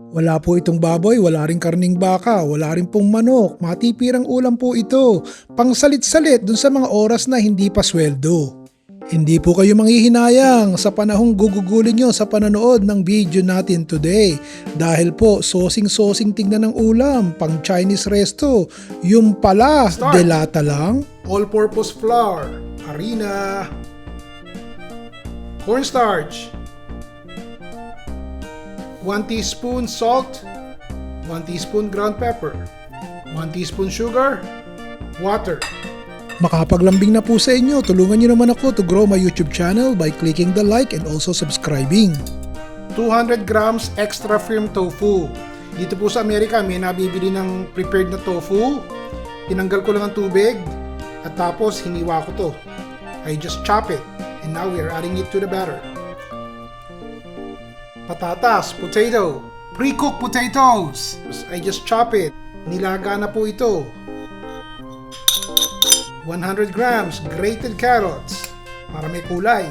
Wala po itong baboy, wala ring karning baka, wala rin pong manok. Matipirang ulam po ito. Pangsalit-salit dun sa mga oras na hindi pa sweldo. Hindi po kayo manghihinayang sa panahong gugugulin nyo sa pananood ng video natin today. Dahil po, sosing-sosing tignan ng ulam, pang Chinese resto. Yung pala, delata lang. All-purpose flour, harina, cornstarch, 1 teaspoon salt, 1 teaspoon ground pepper, 1 teaspoon sugar, water. Makapaglambing na po sa inyo, tulungan nyo naman ako to grow my YouTube channel by clicking the like and also subscribing. 200 grams extra firm tofu. Dito po sa Amerika may nabibili ng prepared na tofu. Tinanggal ko lang ang tubig at tapos hiniwa ko to. I just chop it and now we are adding it to the batter. Patatas, potato, pre-cooked potatoes. I just chop it. Nilaga na po ito. 100 grams grated carrots para may kulay.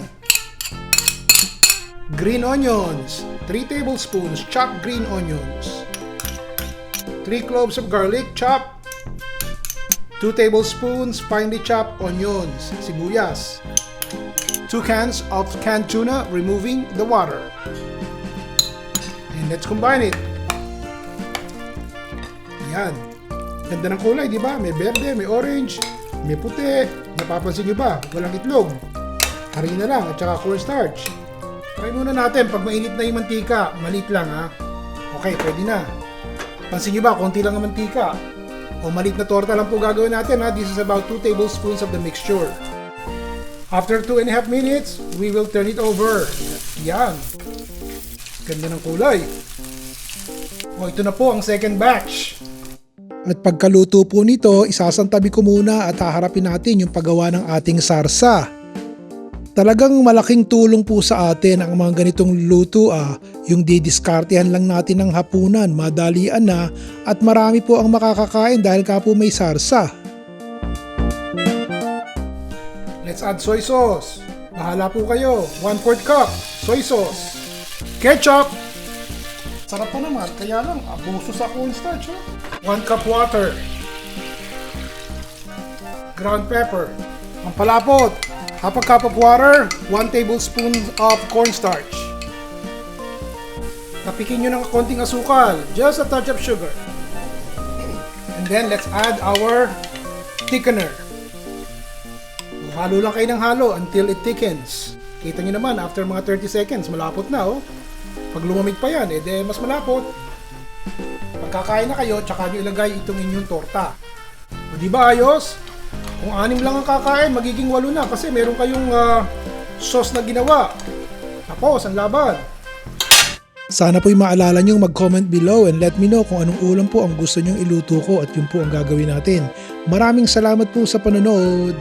Green onions, 3 tablespoons chopped green onions. 3 cloves of garlic chopped. 2 tablespoons finely chopped onions, sibuyas. 2 cans of canned tuna, removing the water. And let's combine it. Yan. Ganda ng kulay, di ba? May berde, may orange, may puti. Napapansin nyo ba? Walang itlog. Harina lang at saka cornstarch. Try muna natin pag mainit na yung mantika. Maliit lang ha. Okay, pwede na. Pansin nyo ba? Konti lang ang mantika. O maliit na torta lang po gagawin natin ha. This is about 2 tablespoons of the mixture. After 2.5 minutes, we will turn it over. Yan. Ganda ng kulay. O ito na po ang second batch. At pagkaluto po nito, isasantabi ko muna at haharapin natin yung paggawa ng ating sarsa. Talagang malaking tulong po sa atin ang mga ganitong luto yung didiskartehan lang natin ng hapunan, madalian na at marami po ang makakakain dahil ka po may sarsa. Let's add soy sauce. Bahala po kayo. 1/4 cup soy sauce. Ketchup. Sarap pa naman, kaya lang abuso sa cornstarch. 1 cup water. Ground pepper. Ang palapot. Half a cup of water, 1 tablespoon of cornstarch. Tapikin nyo ng konting asukal, just a touch of sugar. And then let's add our thickener. Halo lang kayo ng halo until it thickens. Kita nyo naman, after mga 30 seconds, malapot na oh. Pag lumamig pa yan, edi mas malapot. Pagkakain na kayo, tsaka nyo ilagay itong inyong torta. O diba ayos? Kung 6 lang ang kakain, magiging 8 na kasi meron kayong sauce na ginawa. Tapos, ang laban. Sana po'y maalala nyong mag-comment below and let me know kung anong ulam po ang gusto nyong iluto ko at yun po ang gagawin natin. Maraming salamat po sa panonood.